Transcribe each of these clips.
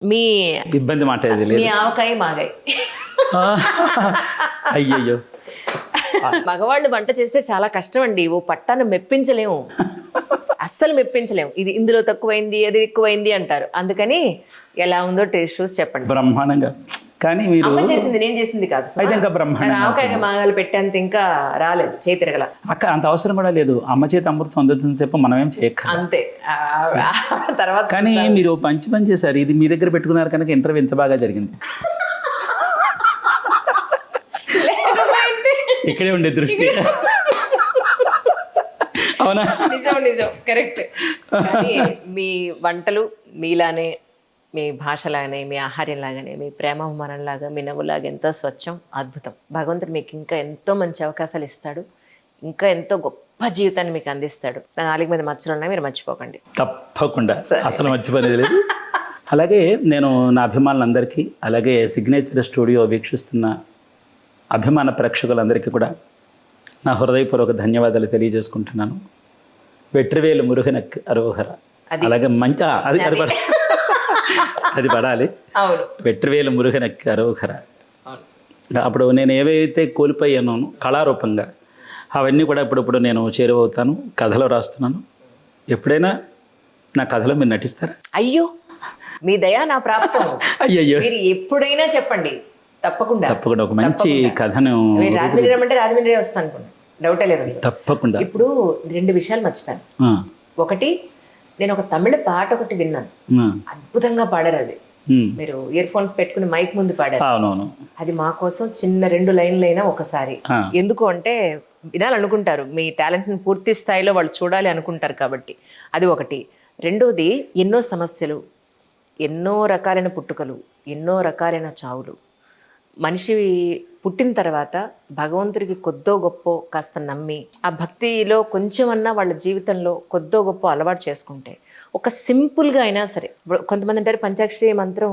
మీ ఇబ్బంది మాట్లాడేది మీ లేదు. ఆవకాయ మాగాయి. అయ్యయ్యో. మగవాళ్ళు వంట చేస్తే చాలా కష్టం అండి. ఓ పట్టాను మెప్పించలేము, అస్సలు మెప్పించలేము. ఇది ఇందులో తక్కువైంది, అది ఎక్కువైంది అంటారు. అందుకని ఎలా ఉందో టేస్ట్ చూసి చెప్పండి. బ్రహ్మాండంగా. కానీ మీరు అమ్మ చేసింది, నేను చేసింది కాదు. అయితే ఇంకా బ్రహ్మాండంగా నాకు ఆవకాయ మాగాలు పెట్టేంత ఇంకా రాలేదు, చేయి తిరగల. అక్క అంత అవసరం కూడా లేదు. అమ్మ చేతి అమృతం అందుతుంది చెప్పి మనమేం చేయక్క. అంతే. తర్వాత కానీ మీరు మంచి పని చేశారు. ఇది మీ దగ్గర పెట్టుకున్నారు కనుక ఇంటర్వ్యూ ఇంత బాగా జరిగింది. లేకపోయింటే ఇక్కడే ఉండే దృష్టి. అవునా? నిజం నిజం, కరెక్ట్. కానీ మీ వంటలు మీలానే, మీ భాషలాగానే, మీ ఆహార్యంలాగానే, మీ ప్రేమాభిమానంలాగా, మీ నవ్వులాగా ఎంతో స్వచ్ఛం, అద్భుతం. భగవంతుడు మీకు ఇంకా ఎంతో మంచి అవకాశాలు ఇస్తాడు, ఇంకా ఎంతో గొప్ప జీవితాన్ని మీకు అందిస్తాడు. 4 మీద మచ్చలు ఉన్నాయి, మీరు మర్చిపోకండి. తప్పకుండా, అసలు మర్చిపోలేదు లేదు. అలాగే నేను నా అభిమానులందరికీ, అలాగే సిగ్నేచర్ స్టూడియో వీక్షిస్తున్న అభిమాన ప్రేక్షకులందరికీ కూడా నా హృదయపూర్వక ధన్యవాదాలు తెలియజేసుకుంటున్నాను. వెట్రివేలు మురుగనక్ అరోహర. అలాగే మంచి అది అది పడ అది పడాలి. అవును, వెట్రివేలు మురుగనక్ అరోహర. అప్పుడు నేను ఏవైతే కోల్పోయానో కళారూపంగా అవన్నీ కూడా ఇప్పుడు నేను చేరువవుతాను. కథలో రాస్తున్నాను. ఎప్పుడైనా నా కథలో మీరు నటిస్తారా? అయ్యో, మీ దయ నా ప్రాప్తం. అయ్యయ్యో, మీరు ఎప్పుడైనా చెప్పండి, తప్పకుండా. తప్పకుండా ఒక మంచి కథను. మీరు రాజమండ్రి రమ్మంటే రాజమండ్రి వస్తాను అనుకోండి, డౌటే లేదు. తప్పకుండా. ఇప్పుడు 2 విషయాలు మర్చిపోయాను. ఒకటి, నేను ఒక తమిళ పాట ఒకటి విన్నాను, అద్భుతంగా పాడారు. అది మీరు ఇయర్ ఫోన్స్ పెట్టుకుని మైక్ ముందు పాడారు. అవునవును. అది మా కోసం చిన్న 2 లైన్లైనా ఒకసారి. ఎందుకు అంటే వినాలనుకుంటారు, మీ టాలెంట్ని పూర్తి స్థాయిలో వాళ్ళు చూడాలి అనుకుంటారు కాబట్టి. అది ఒకటి. రెండోది, ఎన్నో సమస్యలు, ఎన్నో రకాలైన పుట్టుకలు, ఎన్నో రకాలైన చావులు. మనిషి పుట్టిన తర్వాత భగవంతుడికి కొద్దో గొప్ప కాస్త నమ్మి, ఆ భక్తిలో కొంచెమన్నా వాళ్ళ జీవితంలో కొద్దో గొప్ప అలవాటు చేసుకుంటే, ఒక సింపుల్గా అయినా సరే. కొంతమంది అంటారు పంచాక్షరి మంత్రం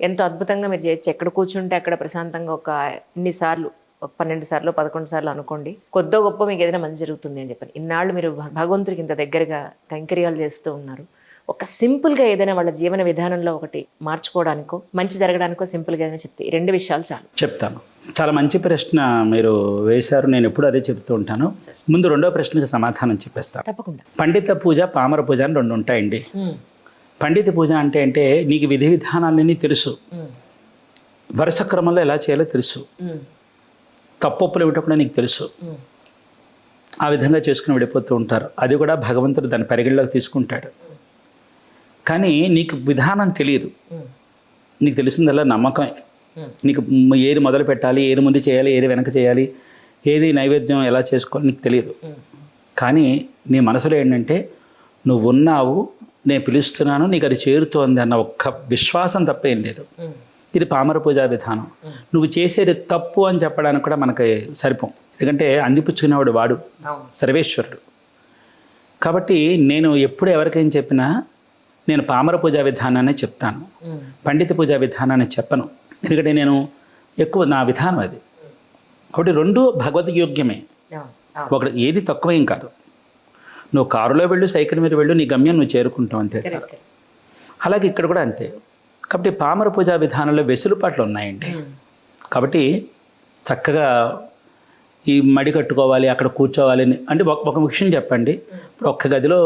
ఎంతో అద్భుతంగా మీరు చేయొచ్చు, ఎక్కడ కూర్చుంటే అక్కడ ప్రశాంతంగా ఒక ఇన్నిసార్లు, 12 సార్లు 11 సార్లు అనుకోండి, కొద్దో గొప్ప మీకు ఏదైనా మంచి జరుగుతుంది అని చెప్పని. ఇన్నాళ్ళు మీరు భగవంతుడికి ఇంత దగ్గరగా కైంకర్యాలు చేస్తూ ఉన్నారు. ఒక సింపుల్గా ఏదైనా వాళ్ళ జీవన విధానంలో ఒకటి మార్చుకోవడానికో, మంచి జరగడానికో సింపుల్గా ఏదైనా చెప్తే, ఈ 2 విషయాలు చాలు. చెప్తాను. చాలా మంచి ప్రశ్న మీరు వేశారు. నేను ఎప్పుడు అదే చెప్తూ ఉంటాను. ముందు రెండో ప్రశ్నకు సమాధానం చెప్పేస్తాను. తప్పకుండా. పండిత పూజ, పామర పూజ అని 2 ఉంటాయండి. పండిత పూజ అంటే నీకు విధి విధానాలన్నీ తెలుసు, వరుస క్రమంలో ఎలా చేయాలో తెలుసు, తప్పొప్పులు ఏమిటో కూడా నీకు తెలుసు. ఆ విధంగా చేసుకుని వెళ్ళిపోతూ ఉంటారు. అది కూడా భగవంతుడు దాని పరిగణలోకి తీసుకుంటాడు. కానీ నీకు విధానం తెలియదు. నీకు తెలిసిందల్లా నమ్మకమే. నీకు ఏది మొదలు పెట్టాలి, ఏది ముందు చేయాలి, ఏది వెనక చేయాలి, ఏది నైవేద్యం ఎలా చేసుకోవాలి నీకు తెలియదు. కానీ నీ మనసులో ఏంటంటే నువ్వు ఉన్నావు, నేను పిలుస్తున్నాను, నీకు అది చేరుతోంది అన్న ఒక్క విశ్వాసం తప్పేం లేదు. ఇది పామర పూజా విధానం. నువ్వు చేసేది తప్పు అని చెప్పడానికి కూడా మనకి సరిపోం. ఎందుకంటే అందిపుచ్చుకునేవాడు వాడు, సర్వేశ్వరుడు. కాబట్టి నేను ఎప్పుడు ఎవరికైనా చెప్పినా నేను పామర పూజా విధానాన్ని చెప్తాను, పండిత పూజా విధానాన్ని చెప్పను. ఎందుకంటే నేను ఎక్కువ నా విధానం అది. కాబట్టి 2 భగవద్యోగ్యమే. ఒకటి ఏది తక్కువేం కాదు. నువ్వు కారులో వెళ్ళు, సైకిల్ మీద వెళ్ళు, నీ గమ్యం నువ్వు చేరుకుంటావు, అంతే. అలాగే ఇక్కడ కూడా అంతే. కాబట్టి పామర పూజా విధానంలో వెసులుబాట్లు ఉన్నాయండి. కాబట్టి చక్కగా ఈ మడి కట్టుకోవాలి, అక్కడ కూర్చోవాలి అంటే ఒక విషయం చెప్పండి. ఇప్పుడు ఒక్క గదిలో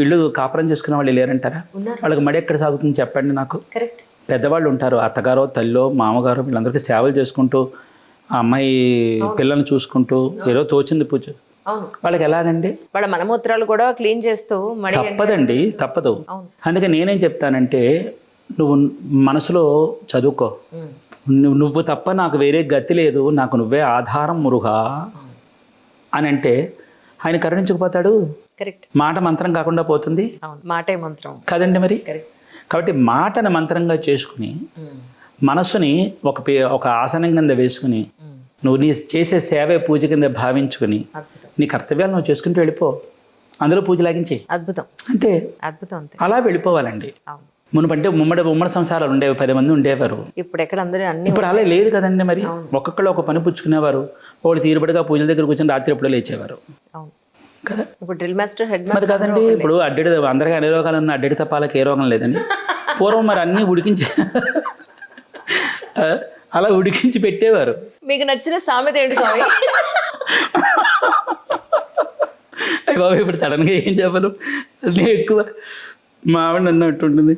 ఇల్లు కాపురం చేసుకునే వాళ్ళు లేరంటారా? వాళ్ళకి మడి ఎక్కడ సాగుతుంది చెప్పండి నాకు. పెద్దవాళ్ళు ఉంటారు, అత్తగారో తల్లో మామగారో, వీళ్ళందరికీ సేవలు చేసుకుంటూ, ఆ అమ్మాయి పిల్లల్ని చూసుకుంటూ ఏదో తోచింది పూజ. వాళ్ళకి ఎలాగండి? వాళ్ళ మలమూత్రాలు కూడా క్లీన్ చేస్తూ. తప్పదండి, తప్పదు. అందుకే నేనేం చెప్తానంటే, నువ్వు మనసులో చదువుకో, నువ్వు తప్ప నాకు వేరే గతి లేదు, నాకు నువ్వే ఆధారం మురుగా అని అంటే ఆయన కరుణించకపోతాడు. మాట మంత్రం కాకుండా పోతుంది. మాటే మంత్రం కదండి మరి. కాబట్టి మాటను మంత్రంగా చేసుకుని మనసుని ఒక ఆసనం కింద వేసుకుని నువ్వు నీ చేసే సేవే పూజ కింద భావించుకుని నీ కర్తవ్యాలు నువ్వు చేసుకుంటూ వెళ్ళిపో. అందులో పూజ లాగించేయి. అద్భుతం. అంతే, అద్భుతం. అలా వెళ్ళిపోవాలండి. మునుపంటే ఉమ్మడి సంసారాలు ఉండేవి, 10 మంది ఉండేవారు. ఇప్పుడు ఎక్కడ అందరూ అన్ని, ఇప్పుడు అలా లేదు కదండి మరి. ఒక్కొక్కళ్ళు ఒక పని పుచ్చుకునేవారు. ఒకటి తీరుబడిగా పూజల దగ్గర కూర్చొని రాత్రి ఎప్పుడో లేచేవారు. కదా ఇప్పుడు డ్రిల్ మాస్టర్, హెడ్ మరి మాస్టర్ కదండి. ఇప్పుడు అడ్డెడి అందరికీ అన్ని రోగాలు ఉన్న అడ్డెడి తప్పాలకి ఏ రోగం లేదని పూర్వం మరి అన్నీ ఉడికించి అలా ఉడికించి పెట్టేవారు. మీకు నచ్చిన సామెత ఏంటి స్వామి? అయ్యి బాబు ఇప్పుడు సడన్గా ఏం చెప్పను. నేను ఎక్కువ మా ఆవిడ అన్నట్టుంటుంది,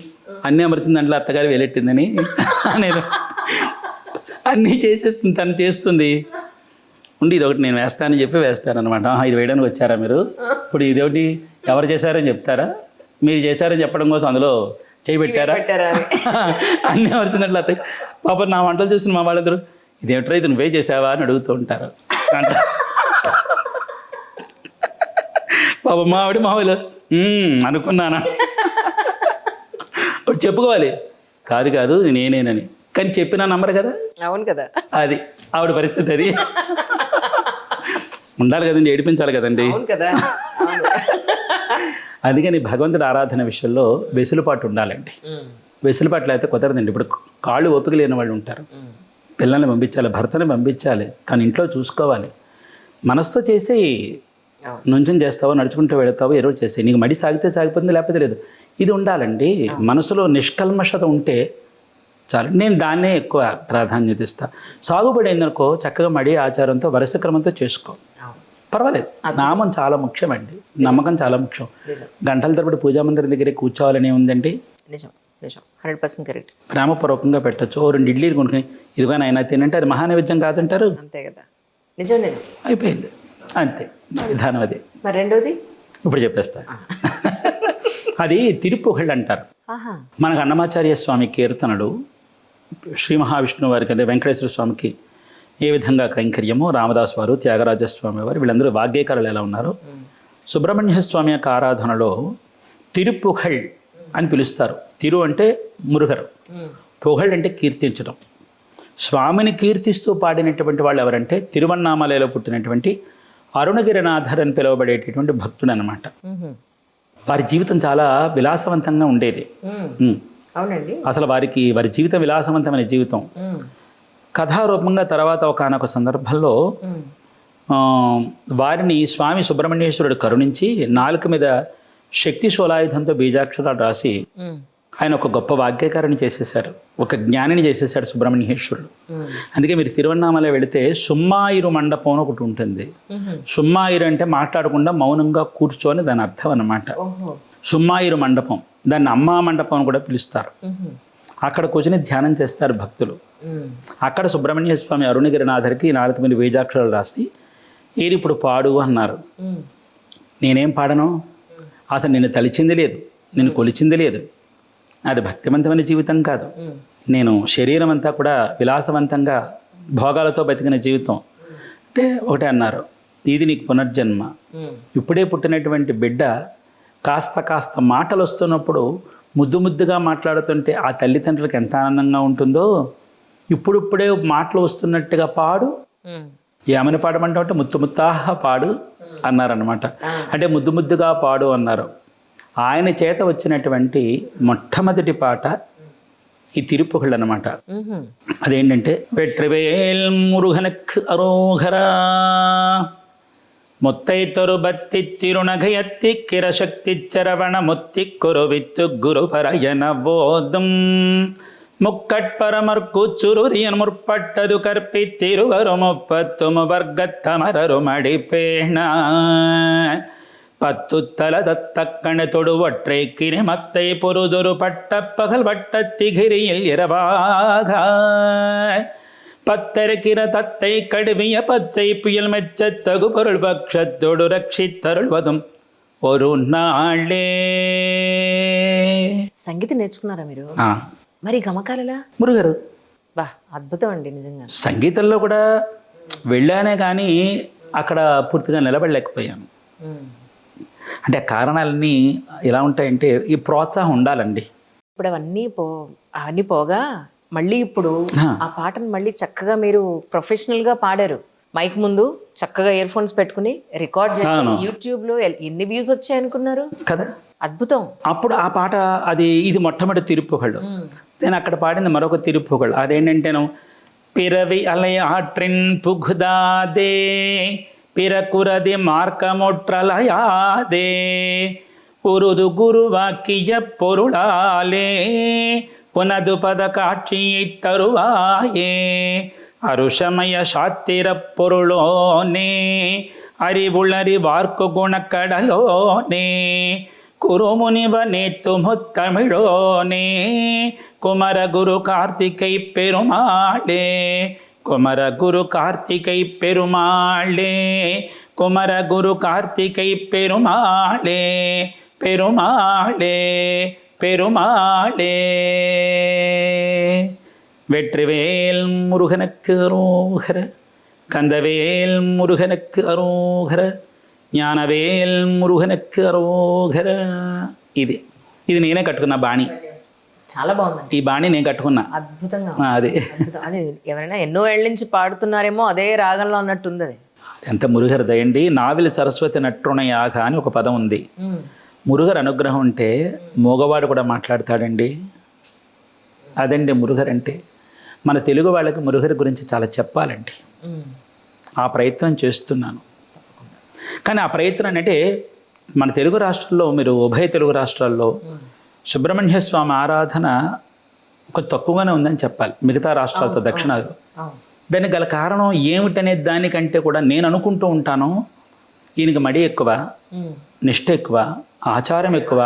అన్నీ అమర్చిన దాంట్లో అత్తగారు వేలెట్టిందని. నేను అన్నీ చేసేస్తుంది, తను చేస్తుంది. ఉండి ఇదొకటి నేను వేస్తానని చెప్పి వేస్తానమాట. ఇది వేయడానికి వచ్చారా మీరు? ఇప్పుడు ఇదొకటి ఎవరు చేశారని చెప్తారా? మీరు చేశారని చెప్పడం కోసం అందులో చేయబెట్టారా? అన్నీ అమర్చిందంటే అత్తయ్య పాప నా వంటలు చూసిన మా వాళ్ళందరూ ఇదేమిట్రా ఇది నువ్వే చేసావా అని అడుగుతూ ఉంటారు. పాప మా ఆవిడ మావిలో అనుకున్నానా ఇప్పుడు చెప్పుకోవాలి, కాదు కాదు ఇది నేనేనని. కానీ చెప్పినా నమ్మరు కదా. అవును కదా, అది ఆవిడ పరిస్థితి. అది ఉండాలి కదండి, ఏడిపించాలి కదండి. అవును కదా. అందుకని భగవంతుడి ఆరాధన విషయంలో వెసులుబాటు ఉండాలండి. వెసులుబాట్లు అయితే కుదరదండి. ఇప్పుడు కాళ్ళు ఓపిక లేని వాళ్ళు ఉంటారు. పిల్లల్ని పంపించాలి, భర్తని పంపించాలి, తన ఇంట్లో చూసుకోవాలి. మనసుతో చేసి నుంచం చేస్తావో, నడుచుకుంటూ వెళతావో, ఎరువు చేసి నీకు మడి సాగితే సాగిపోతుంది, లేకపోతే లేదు. ఇది ఉండాలండి. మనసులో నిష్కల్మషత ఉంటే చాలు. నేను దాన్నే ఎక్కువ ప్రాధాన్యత ఇస్తాను. సాగుబడి అయిందనుకో చక్కగా మడి ఆచారంతో వరుస క్రమంతో చేసుకో, పర్వాలేదు. నామం చాలా ముఖ్యమండి, నమ్మకం చాలా ముఖ్యం. గంటల తరబడి పూజా మందిరం దగ్గర కూర్చోవాలని ఉందండి. నిజం నిజం, 100% కరెక్ట్. ప్రేమపూర్వకంగా పెట్టచ్చు. 2 ఇడ్లీలు కొనుక్కుని ఇదిగో నాయన తినంటే అది మహానైవేద్యం కాదంటారు. అంతే కదా, నిజం నిజం. అయిపోయింది, అంతే విధానం. అది మరి రెండోది ఇప్పుడు చెప్పేస్తా. అది తిరుపుగళ్ళు అంటారు. మనకు అన్నమాచార్య స్వామి కీర్తనలు, శ్రీ మహావిష్ణువు వారికి అంటే వెంకటేశ్వర స్వామికి ఏ విధంగా కైంకర్యమో, రామదాస్ వారు, త్యాగరాజస్వామి వారు వీళ్ళందరూ వాగ్గేయకారులు ఎలా ఉన్నారో, సుబ్రహ్మణ్య స్వామి యొక్క ఆరాధనలో తిరుపుగళ్ అని పిలుస్తారు. తిరు అంటే మురుగరు, పుగళ్ అంటే కీర్తించడం. స్వామిని కీర్తిస్తూ పాడినటువంటి వాళ్ళు ఎవరంటే తిరువన్నామలలో పుట్టినటువంటి అరుణగిరినాథర్ అని పిలువబడేటటువంటి భక్తుడు అన్నమాట. వారి జీవితం చాలా విలాసవంతంగా ఉండేది. అవునండి, అసలు వారి జీవితం విలాసవంతమైన జీవితం. కథారూపంగా తర్వాత ఒకానొక సందర్భంలో వారిని స్వామి సుబ్రహ్మణ్యేశ్వరుడు కరుణించి నాలుక మీద శక్తి శూలాయుధంతో బీజాక్షరాలు రాసి ఆయన ఒక గొప్ప వాగ్గేకారుని చేసేశారు, ఒక జ్ఞానిని చేసేశాడు సుబ్రహ్మణ్యేశ్వరుడు. అందుకే మీరు తిరువన్నామలై వెళితే సుమ్మాయిరు మండపం అని ఒకటి ఉంటుంది. సుమ్మాయిరు అంటే మాట్లాడకుండా మౌనంగా కూర్చొని దాని అర్థం అన్నమాట. సుమ్మాయిరు మండపం, దాన్ని అమ్మా మండపం అని కూడా పిలుస్తారు. అక్కడ కూర్చొని ధ్యానం చేస్తారు భక్తులు. అక్కడ సుబ్రహ్మణ్య స్వామి అరుణగిరినాథర్కి నాలుగు మీద బీజాక్షరాలు రాసి ఏది ఇప్పుడు పాడు అన్నారు. నేనేం పాడను, అసలు నిన్ను తలిచింది లేదు, నిన్ను కొలిచింది లేదు, అది భక్తివంతమైన జీవితం కాదు. నేను శరీరం అంతా కూడా విలాసవంతంగా భోగాలతో బతికిన జీవితం అంటే ఒకటే అన్నారు, ఇది నీకు పునర్జన్మ. ఇప్పుడే పుట్టినటువంటి బిడ్డ కాస్త మాటలు వస్తున్నప్పుడు ముద్దుగా మాట్లాడుతుంటే ఆ తల్లిదండ్రులకు ఎంత ఆనందంగా ఉంటుందో, ఇప్పుడిప్పుడే మాటలు వస్తున్నట్టుగా పాడు. ఏమని పాడమంటావు అంటే ముత్తాహ పాడు అన్నారనమాట. అంటే ముద్దుగా పాడు అన్నారు. ఆయన చేత వచ్చినటువంటి మొట్టమొదటి పాట ఈ తిరుపుగళ్ళు అన్నమాట. అదేంటంటే వెట్రివేల్ మురుగనక్ అరోఘరా ముత్తైతొరు బత్తి తిరునగయత్తి కిరశక్తి చరవణ ముత్తి కొరువిత్తు గురు పరయన బోధం முக்கட்பரமர்க்கு சுருதியன் முற்பட்டது கற்பி திருவரும் 30 வர்க்கத்தமரரு மடிப்பேண 10 தலதத்தக்கண தொடு ஒற்றை கிரிமத்தை பொருதொரு பட்ட பகல் வட்டத்திகிரியில் இரவாக பத்தருக்கிற தத்தை கடுவிய பச்சை புயல் மெச்ச தகு பொருள் பக்ஷத்தொடு ரட்சித்தருள்வதும் ஒரு நாளே. సంగీతం నేర్చుకున్నారా మీరు? మరి గమకాలలా మురుగరు బా అద్భుతం అండి నిజంగా. సంగీతంలో కూడా వెళ్ళానే కానీ అక్కడ పూర్తిగా నిలబడలేకపోయాను. అంటే కారణాలన్నీ ఎలా ఉంటాయంటే ఈ ప్రోత్సాహం ఉండాలండి. ఇప్పుడు అవన్నీ పోగా మళ్ళీ ఇప్పుడు ఆ పాటను మళ్ళీ చక్కగా మీరు ప్రొఫెషనల్గా పాడారు. మైక్ ముందు చక్కగా ఇయర్ ఫోన్స్ పెట్టుకుని రికార్డ్ చేసి యూట్యూబ్లో ఎన్ని వ్యూస్ వచ్చాయి అనుకున్నారు కదా, అద్భుతం. అప్పుడు ఆ పాట ఇది మొట్టమొదటి తిరుపుగళ్ళు. నేను అక్కడ పాడింది మరొక తిరుపుగళ్ళు. అదేంటంటేను పిరవి అలయ ఆట్రిన్ పుగుదాదే பிறக்குறதி மார்க்கமுற்றலையாதே உருது குருவாக்கிய பொருளாலே உனது பத காட்சியைத் தருவாயே அருஷமய சாத்திரப் பொருளோனே அறிவுளறிவார்க்கு குணக்கடலோனே குருமுனிவனே துமுத்தமிழோனே குமரகுரு கார்த்திகை பெருமாளே குமரகுரு கார்த்திகை பெருமாளே குமரகுரு கார்த்திகை பெருமாளே பெருமாளே பெருமாளே. வெற்றிவேல் முருகனுக்கு அரோகர, கந்தவேல் முருகனுக்கு அரோகர, జ్ఞానవేల్ మురుగనకు అరోగర. ఇది నేనే కట్టుకున్న బాణి. చాలా బాగుంది ఈ బాణి నేను కట్టుకున్నా. అద్భుతంగా అది అది ఎవరైనా ఎన్నో ఏళ్ళ నుంచి పాడుతున్నారేమో అదే రాగంలో అన్నట్టుంది. అది ఎంత మురుగరు దయండి. నావిలి సరస్వతి నట్టుణయాగ అని ఒక పదం ఉంది. మురుగర్ అనుగ్రహం ఉంటే మగవాడు కూడా మాట్లాడతాడండి. అదండి మురుగర్ అంటే. మన తెలుగు వాళ్ళకి మురుగర్ గురించి చాలా చెప్పాలండి. ఆ ప్రయత్నం చేస్తున్నాను. కానీ ఆ ప్రయత్నం అంటే మన తెలుగు రాష్ట్రాల్లో, మీరు ఉభయ తెలుగు రాష్ట్రాల్లో సుబ్రహ్మణ్య స్వామి ఆరాధన కొంచెం తక్కువగానే ఉందని చెప్పాలి మిగతా రాష్ట్రాలతో, దక్షిణాది. దానికి గల కారణం ఏమిటనే దానికంటే కూడా నేను అనుకుంటూ ఉంటాను, ఈయనకి మడి ఎక్కువ, నిష్ఠ ఎక్కువ, ఆచారం ఎక్కువ.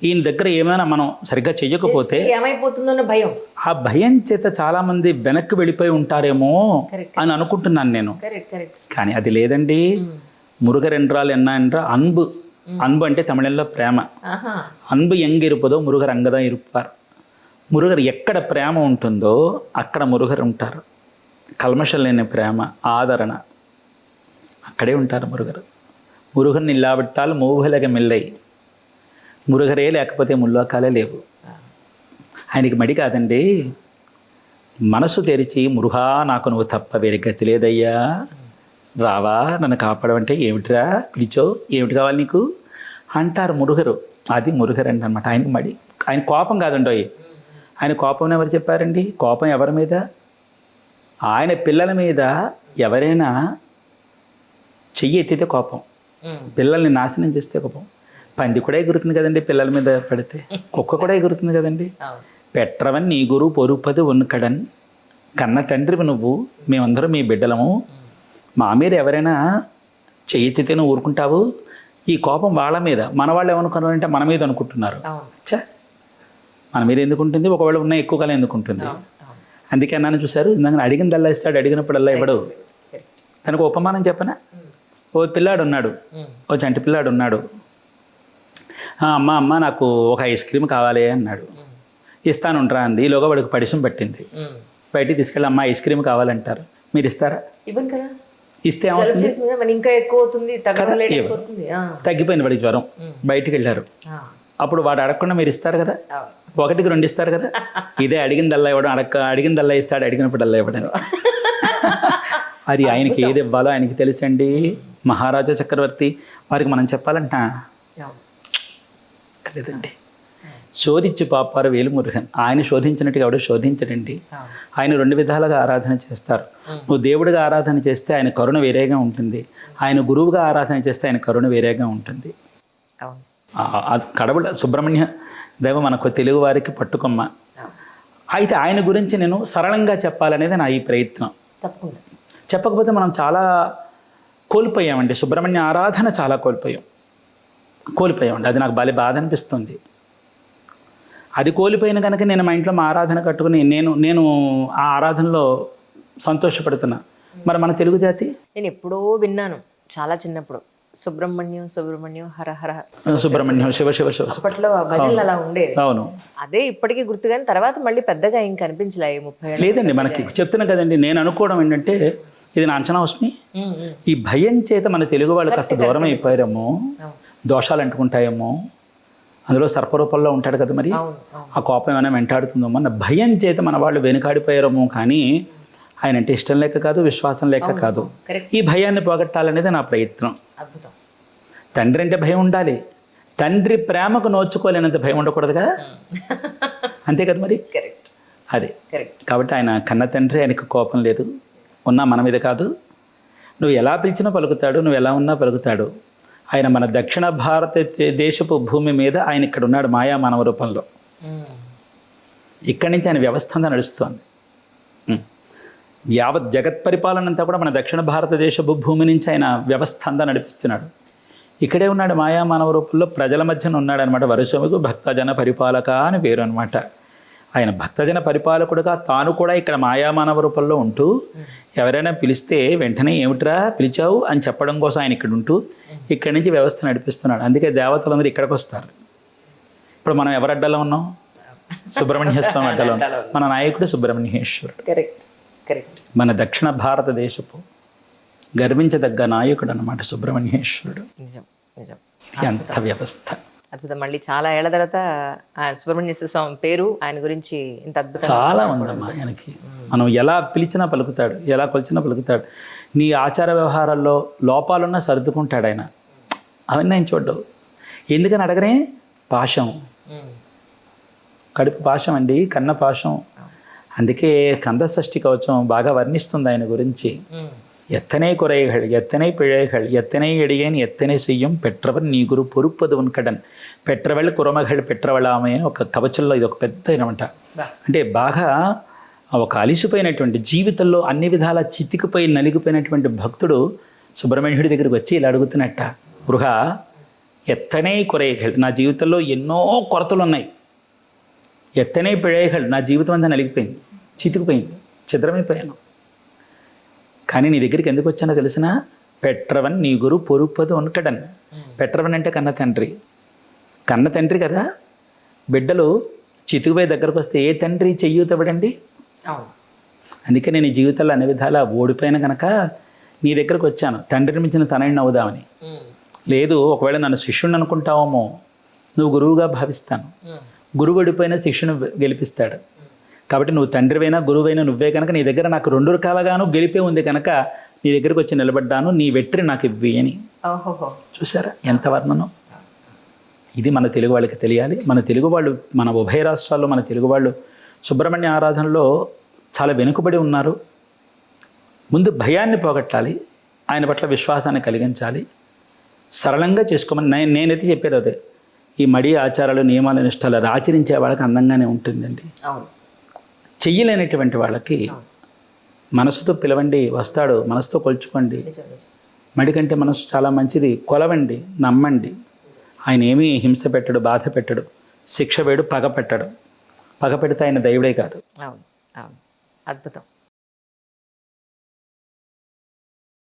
ఈయన దగ్గర ఏమైనా మనం సరిగ్గా చెయ్యకపోతే ఏమైపోతుందో భయం. ఆ భయం చేత చాలామంది వెనక్కి వెళ్ళిపోయి ఉంటారేమో అని అనుకుంటున్నాను నేను. కానీ అది లేదండి. మురుగర్ என்றால் என்ன என்றால் அன்பு. அன்பு అంటే తమిళంలో ప్రేమ. అన్బు ఎంగ ఇరుపదో మురుగర్ అంగదా ఇరుపారు. మురుగర్ ఎక్కడ ప్రేమ ఉంటుందో అక్కడ మురుగర్ ఉంటారు. కల్మషం లేని ప్రేమ, ఆదరణ, అక్కడే ఉంటారు మురుగరు. మురుగర్ని ఇల్లాబట్టాలు మూవలగా మెల్లై. మురుగరే లేకపోతే ముల్లోకాలే లేవు. ఆయనకి మడి కాదండి, మనసు తెరిచి మురుగా నాకు నువ్వు తప్ప వేరే గతి లేదయ్యా, రావా నన్ను కాపాడమంటే ఏమిటిరా పిలిచో, ఏమిటి కావాలి నీకు అంటారు మురుగరు. అది మురుగరు అండి అనమాట. ఆయనకి మడి. ఆయన కోపం కాదండి. ఆయన కోపం ఎవరు చెప్పారండి? కోపం ఎవరి మీద? ఆయన పిల్లల మీద ఎవరైనా చెయ్యి ఎత్తితే కోపం, పిల్లల్ని నాశనం చేస్తే కోపం. పంది కూడా ఎగురుతుంది కదండి పిల్లల మీద పెడితే, కుక్క కూడా ఎగురుతుంది కదండి. పెట్రవన్ నీ గురు పొరుపది ఉన్నకడన్, కన్న తండ్రివి నువ్వు, మేమందరం మీ బిడ్డలము, మా మీద ఎవరైనా చెయ్యెత్తితే నువ్వు ఊరుకుంటావు? ఈ కోపం వాళ్ళ మీద. మన వాళ్ళు ఏమనుకున్నారంటే మన మీద అనుకుంటున్నారు. చా మన మీద ఎందుకు ఉంటుంది? ఒకవేళ ఉన్న ఎక్కువ కాలం ఎందుకు ఉంటుంది? అందుకే అన్నాను చూశారు, ఇందాక అడిగిందల్లా ఇస్తాడు, అడిగినప్పుడల్లా ఇవ్వడు. తనకు ఉపమానం చెప్పనా? ఓ పిల్లాడు ఉన్నాడు, ఓ చంటి పిల్లాడు ఉన్నాడు. అమ్మ అమ్మ నాకు ఒక ఐస్ క్రీమ్ కావాలి అన్నాడు. ఇస్తానుంట్రా అంది. ఈలోగా వాడికి పడిసం పట్టింది. బయటికి తీసుకెళ్ళి అమ్మ ఐస్ క్రీమ్ కావాలంటారు. మీరు ఇస్తారా? ఇవ్వను కదా. ఇస్తే ఇంకా ఎక్కువ అవుతుంది, తగ్గిపోయింది వాడికి జ్వరం. బయటికి వెళ్ళారు. అప్పుడు వాడు అడగకుండా మీరు ఇస్తారు కదా, 1కి 2 ఇస్తారు కదా. ఇదే అడిగిందల్లా ఇవ్వడం, అడిగిందల్లా ఇస్తాడు, అడిగినప్పుడల్లా ఇవ్వడం. అది ఆయనకి ఏది ఇవ్వాలో ఆయనకి తెలుసండి. మహారాజా చక్రవర్తి వారికి మనం చెప్పాలంట లేదండి. శోధించి పాపారు వేలు మురుగన్. ఆయన శోధించినట్టుగా ఎవడో శోధించడండి. ఆయన 2 విధాలుగా ఆరాధన చేస్తారు. నువ్వు దేవుడిగా ఆరాధన చేస్తే ఆయన కరుణ వేరేగా ఉంటుంది, ఆయన గురువుగా ఆరాధన చేస్తే ఆయన కరుణ వేరేగా ఉంటుంది. కడవుల సుబ్రహ్మణ్య దైవం మనకు తెలుగు వారికి పట్టుకొమ్మ. అయితే ఆయన గురించి నేను సరళంగా చెప్పాలనేది నా ఈ ప్రయత్నం. చెప్పకపోతే మనం చాలా కోల్పోయామండి. సుబ్రహ్మణ్య ఆరాధన చాలా కోల్పోయామండి. అది నాకు బాధ అనిపిస్తుంది. అది కోల్పోయిన కనుక నేను మా ఇంట్లో మా ఆరాధన కట్టుకుని నేను ఆ ఆరాధనలో సంతోషపడుతున్నా. మరి మన తెలుగు జాతి, నేను ఎప్పుడో విన్నాను చాలా చిన్నప్పుడు, సుబ్రహ్మణ్యం హర హర సుబ్రహ్మణ్యం శివ శివ శివ. అప్పట్లో భజనలు అలా ఉండేవి. అవును, అదే ఇప్పటికీ గుర్తు. కానీ తర్వాత మళ్ళీ పెద్దగా ఇంకా కనిపించలే 30 ఏళ్ళు. లేదండి, మనకి చెప్తున్నా కదండి. నేను అనుకోవడం ఏంటంటే ఇది నా అంచనా వస్తుంది. ఈ భయం చేత మన తెలుగు వాళ్ళు కాస్త దూరం అయిపోయారేమో, దోషాలు అంటుకుంటాయేమో. అందులో సర్పరూపంలో ఉంటాడు కదా, మరి ఆ కోపం ఏమైనా వెంటాడుతుందో అన్న భయం చేత మన వాళ్ళు వెనుకాడిపోయారేమో. కానీ ఆయన అంటే ఇష్టం లేక కాదు, విశ్వాసం లేక కాదు. ఈ భయాన్ని పోగొట్టాలనేది నా ప్రయత్నం. తండ్రి అంటే భయం ఉండాలి, తండ్రి ప్రేమకు నోచుకోలేనంత భయం ఉండకూడదు కదా. అంతే కదా మరి. అదే కాబట్టి ఆయన కన్న తండ్రి, ఆయనకు కోపం లేదు. ఉన్నా మన మీద కాదు. నువ్వు ఎలా పిలిచినా పలుకుతాడు, నువ్వు ఎలా ఉన్నా పలుకుతాడు. ఆయన మన దక్షిణ భారతదేశపు భూమి మీద ఆయన ఇక్కడ ఉన్నాడు మాయా మానవ రూపంలో. ఇక్కడి నుంచి ఆయన వ్యవస్థ అంతా నడుస్తోంది. యావత్ జగత్ పరిపాలన అంతా కూడా మన దక్షిణ భారతదేశపు భూమి నుంచి ఆయన వ్యవస్థ అంతా నడిపిస్తున్నాడు. ఇక్కడే ఉన్నాడు మాయా మానవ రూపంలో, ప్రజల మధ్యన ఉన్నాడు అనమాట. వరుసముకు భక్తజన పరిపాలక అని పేరు అనమాట. ఆయన భక్తజన పరిపాలకుడుగా తాను కూడా ఇక్కడ మాయా మానవ రూపంలో ఉంటూ ఎవరైనా పిలిస్తే వెంటనే ఏమిట్రా పిలిచావు అని చెప్పడం కోసం ఆయన ఇక్కడ ఉంటూ ఇక్కడి నుంచి వ్యవస్థ నడిపిస్తున్నాడు. అందుకే దేవతలందరూ ఇక్కడికి వస్తారు. ఇప్పుడు మనం ఎవరి అడ్డలో ఉన్నాం? సుబ్రహ్మణ్య స్వామి అడ్డలో ఉన్నాం. మన నాయకుడు సుబ్రహ్మణ్యేశ్వరుడు. Correct correct. మన దక్షిణ భారతదేశపు గర్వించదగ్గ నాయకుడు అన్నమాట సుబ్రహ్మణ్యేశ్వరుడు. నిజం నిజం. ఇది అంత వ్యవస్థ అద్భుతం. మళ్ళీ చాలా ఏళ్ల తర్వాత సుబ్రహ్మణ్యేశ్వర స్వామి పేరు, ఆయన గురించి ఇంత అద్భుతం. చాలా ఉందమ్మా ఆయనకి. మనం ఎలా పిలిచినా పలుకుతాడు, ఎలా కొలిచినా పలుకుతాడు. నీ ఆచార వ్యవహారాల్లో లోపాలున్నా సర్దుకుంటాడు ఆయన. అవన్నీ ఆయన చూడ్డావు. ఎందుకని అడగరే? పాశం, కడుపు పాశం అండి, కన్న పాశం. అందుకే కంద షష్ఠి కవచం బాగా వర్ణిస్తుంది ఆయన గురించి. எத்தனை குறைகள் எத்தனை பிழைகள் எத்தனை எடியேன் எத்தனை செய்யும் பெற்றவர் నీ గురు పొరుప్పదు ఉన్కడన్ పెట్రవెళ్ళ కురమగళ్ళు పెట్రవళామే అని ఒక కవచంలో ఇది ఒక పెద్ద అనమాట. అంటే బాగా ఒక అలిసిపోయినటువంటి జీవితంలో అన్ని విధాల చితికిపోయి నలిగిపోయినటువంటి భక్తుడు సుబ్రహ్మణ్యుడి దగ్గరికి వచ్చి ఇలా అడుగుతున్నట్ట, గృహ ఎత్తనే కురైகள், నా జీవితంలో ఎన్నో కొరతలు ఉన్నాయి. ఎత్తనే పిழைகள், నా జీవితం అంతా నలిగిపోయింది, చితికిపోయింది, ఛిద్రమైపోయాను. కానీ నీ దగ్గరికి ఎందుకు వచ్చానో తెలిసిన? పెట్రవన్ నీ గురు పొరుపదు ఉన్కడన్. పెట్రవన్ అంటే కన్న తండ్రి. కన్న తండ్రి కదా. బిడ్డలు చితుకుపోయి దగ్గరకు వస్తే ఏ తండ్రి చెయ్యూతబడండి? అందుకే నేను ఈ జీవితంలో అన్ని విధాలా ఓడిపోయిన కనుక నీ దగ్గరకు వచ్చాను, తండ్రిని మించిన తనని అవుదామని. లేదు, ఒకవేళ నన్ను శిష్యుని అనుకుంటావేమో, నువ్వు గురువుగా భావిస్తాను. గురువు ఓడిపోయిన శిష్యుని గెలిపిస్తాడు. కాబట్టి నువ్వు తండ్రివైనా గురువైనా నువ్వే కనుక నీ దగ్గర నాకు 2 రకాలుగాను గెలిపే ఉంది కనుక నీ దగ్గరికి వచ్చి నిలబడ్డాను, నీ వెట్రి నాకు ఇవ్వి అని. చూసారా ఎంత వర్ణనం? ఇది మన తెలుగు వాళ్ళకి తెలియాలి. మన తెలుగు వాళ్ళు, మన ఉభయ రాష్ట్రాల్లో మన తెలుగు వాళ్ళు సుబ్రహ్మణ్య ఆరాధనలో చాలా వెనుకబడి ఉన్నారు. ముందు భయాన్ని పోగొట్టాలి, ఆయన పట్ల విశ్వాసాన్ని కలిగించాలి, సరళంగా చేసుకోమని నేనైతే చెప్పేది అదే. ఈ మడి ఆచారాలు నియమాలు నిష్ఠలు ఆచరించే వాళ్ళకి అందంగానే ఉంటుందండి. చెయ్యలేనటువంటి వాళ్ళకి మనసుతో పిలవండి, వస్తాడు, మనసుతో కొలుచుకోండి. మడి కంటే మనసు చాలా మంచిది, కొలవండి, నమ్మండి. ఆయన ఏమీ హింస పెట్టడు, బాధ పెట్టడు, శిక్ష వేడు, పగ పెట్టడు. పగ పెడితే ఆయన దైవుడే కాదు. అవును అవును, అద్భుతం.